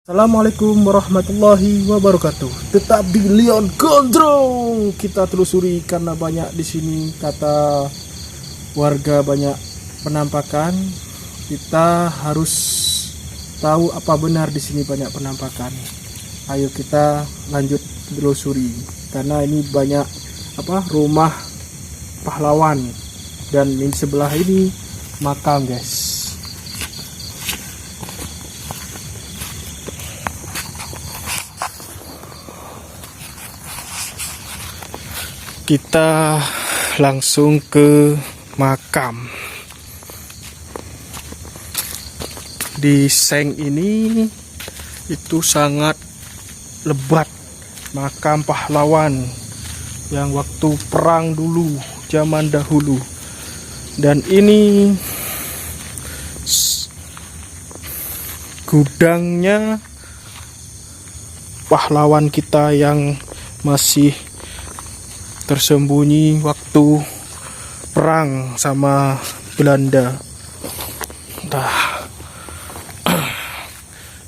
Assalamualaikum warahmatullahi wabarakatuh. Tetap di Leon Gondrong. Kita telusuri karena banyak di sini kata warga banyak penampakan. Kita harus tahu apa benar di sini banyak penampakan. Ayo kita lanjut telusuri karena ini banyak rumah pahlawan dan di sebelah ini makam, guys. Kita langsung ke makam. Di Seng ini itu sangat lebat, makam pahlawan yang waktu perang dulu, zaman dahulu. Dan ini gudangnya pahlawan kita yang masih tersembunyi waktu perang sama Belanda.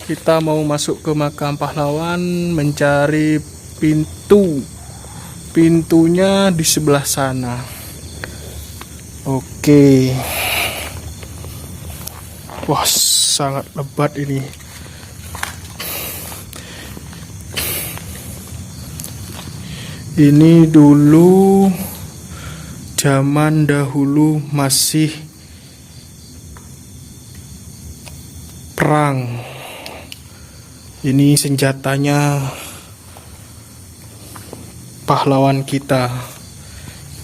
Kita mau masuk ke makam pahlawan, mencari pintu. Pintunya di sebelah sana. Oke. Wah, sangat lebat ini. Ini dulu zaman dahulu masih perang. Ini senjatanya pahlawan kita.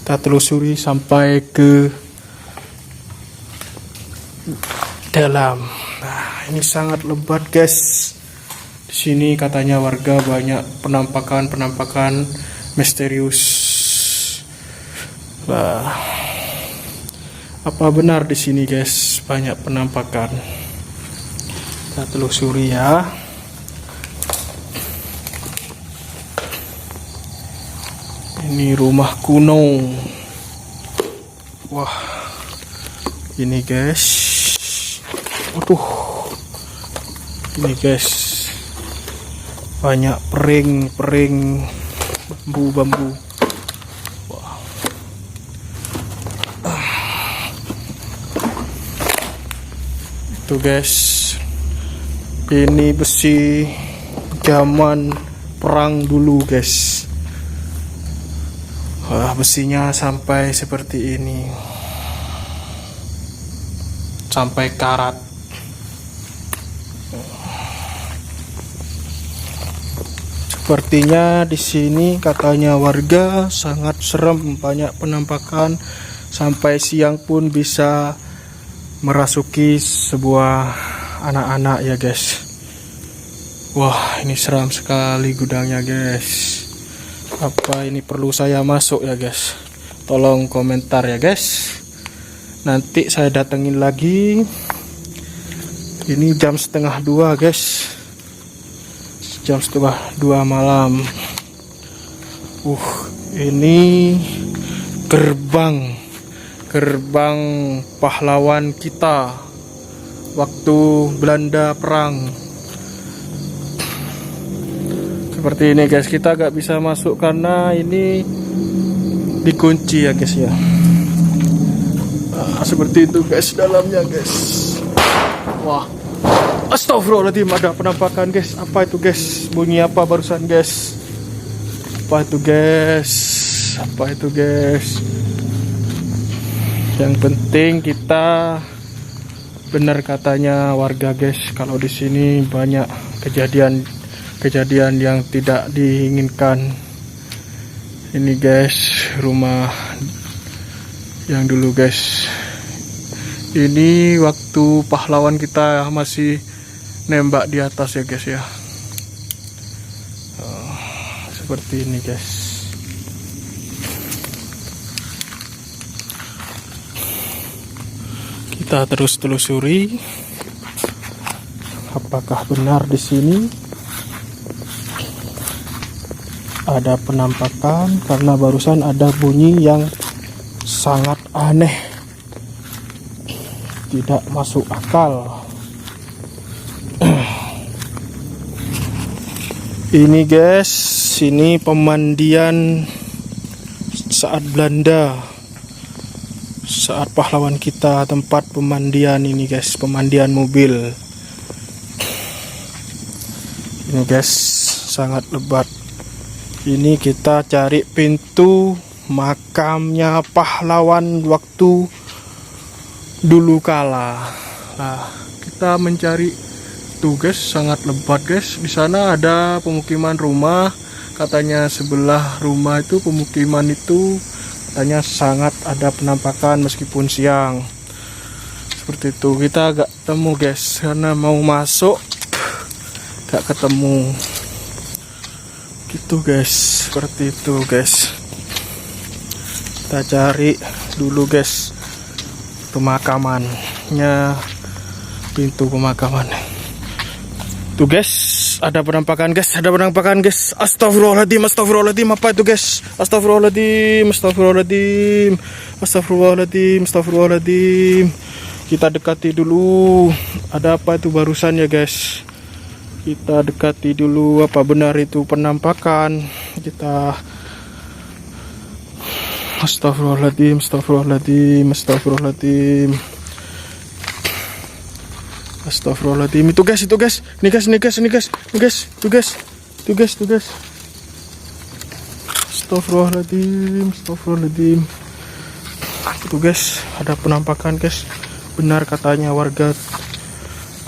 Kita telusuri sampai ke dalam. Nah, ini sangat lebat, guys. Di sini katanya warga banyak penampakan misterius. Nah, apa benar di sini, guys, banyak penampakan? Kita telusuri ya. Ini rumah kuno. Wah, ini, guys. Waduh, ini, guys, banyak pering bambu. Wah. Itu, guys, ini besi zaman perang dulu, guys. Wah, besinya sampai seperti ini, sampai karat. Sepertinya di sini katanya warga sangat serem, banyak penampakan, sampai siang pun bisa merasuki sebuah anak-anak ya, guys. Wah, ini seram sekali gudangnya, guys. Apa ini perlu saya masuk ya, guys? Tolong komentar ya, guys. Nanti saya datengin lagi. Ini jam 1:30, guys. Jam 1:30 malam. Ini gerbang pahlawan kita waktu Belanda perang. Seperti ini, guys. Kita gak bisa masuk karena ini dikunci ya, guys ya. Seperti itu, guys, dalamnya, guys. Wah, astagfirullahaladzim, ada penampakan, guys. Apa itu, guys? Bunyi apa barusan, guys? Apa itu, guys? Apa itu, guys? Yang penting kita benar katanya warga, guys, kalau di sini banyak kejadian yang tidak diinginkan. Ini, guys, rumah yang dulu, guys. Ini waktu pahlawan kita masih nembak di atas ya, guys ya. Seperti ini, guys. Kita terus telusuri apakah benar di sini ada penampakan, karena barusan ada bunyi yang sangat aneh, tidak masuk akal. Ini guys, ini pemandian saat Belanda, saat pahlawan kita, tempat pemandian ini guys, pemandian mobil. Ini guys, sangat lebat. Ini kita cari pintu makamnya pahlawan waktu dulu kala. Nah, kita mencari tuh guys, sangat lebat guys. Di sana ada pemukiman rumah. Katanya sebelah rumah itu pemukiman itu katanya sangat ada penampakan meskipun siang. Seperti itu. Kita agak ketemu guys, karena mau masuk gak ketemu. Gitu guys, seperti itu guys. Kita cari dulu guys pemakamannya, pintu pemakaman. Tuh guys, ada penampakan guys, ada penampakan guys. Astagfirullahaladzim, astagfirullahaladzim. Apa itu guys? Astagfirullahaladzim, astagfirullahaladzim, astagfirullahaladzim, astagfirullahaladzim. Kita dekati dulu. Ada apa itu barusan ya guys? Kita dekati dulu, apa benar itu penampakan. Kita astagfirullahaladzim, astagfirullahaladzim, astagfirullahaladzim. Astagfirullahaladzim. Itu guys, itu guys. Ini guys, ini guys, ini guys, ini guys, itu guys, itu guys, itu guys. Astagfirullahaladzim, astagfirullahaladzim. Itu guys, ada penampakan guys. Benar katanya warga,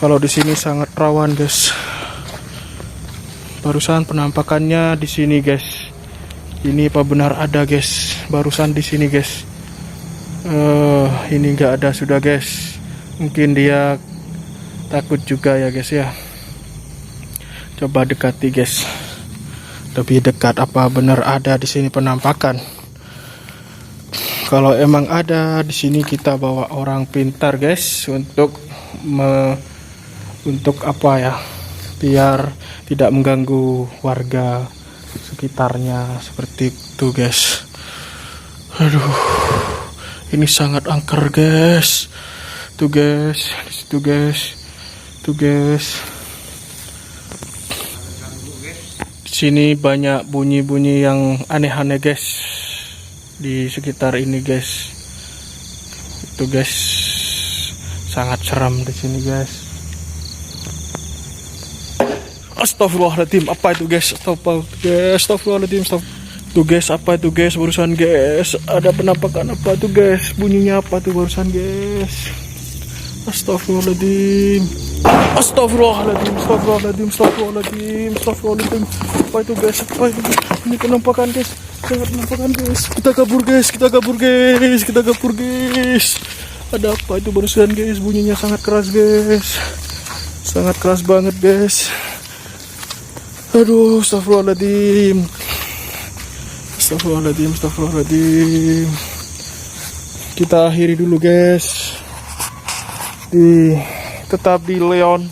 kalau di sini sangat rawan guys. Barusan penampakannya di sini guys. Ini apa benar ada guys? Barusan di sini guys. Ini nggak ada sudah guys. Mungkin dia takut juga ya guys ya. Coba dekati guys, lebih dekat, apa benar ada di sini penampakan. Kalau emang ada di sini, kita bawa orang pintar guys untuk apa ya, biar tidak mengganggu warga sekitarnya. Seperti itu guys. Aduh, ini sangat angker guys. Tuh guys, di situ guys. Tuh guys, di sini banyak bunyi-bunyi yang aneh-aneh guys di sekitar ini guys. Itu guys, sangat seram di sini guys. Astagfirullahaladzim, apa itu guys? Astagfirullahaladzim, tuh guys, apa itu guys? Barusan guys, ada penampakan apa tuh guys? Bunyinya apa tuh barusan guys? Astagfirullahaladzim. Astagfirullahaladzim, astagfirullahaladzim, astagfirullahaladzim, astagfirullahaladzim. Apa itu guys? Apa itu? Ini penampakan guys. Sangat penampakan guys. Kita kabur guys, kita kabur guys, kita kabur guys. Ada apa itu barusan guys? Bunyinya sangat keras guys. Sangat keras banget guys. Aduh, astagfirullahaladzim. Astagfirullahaladzim, astagfirullahaladzim. Kita akhiri dulu guys. Tetap di Leon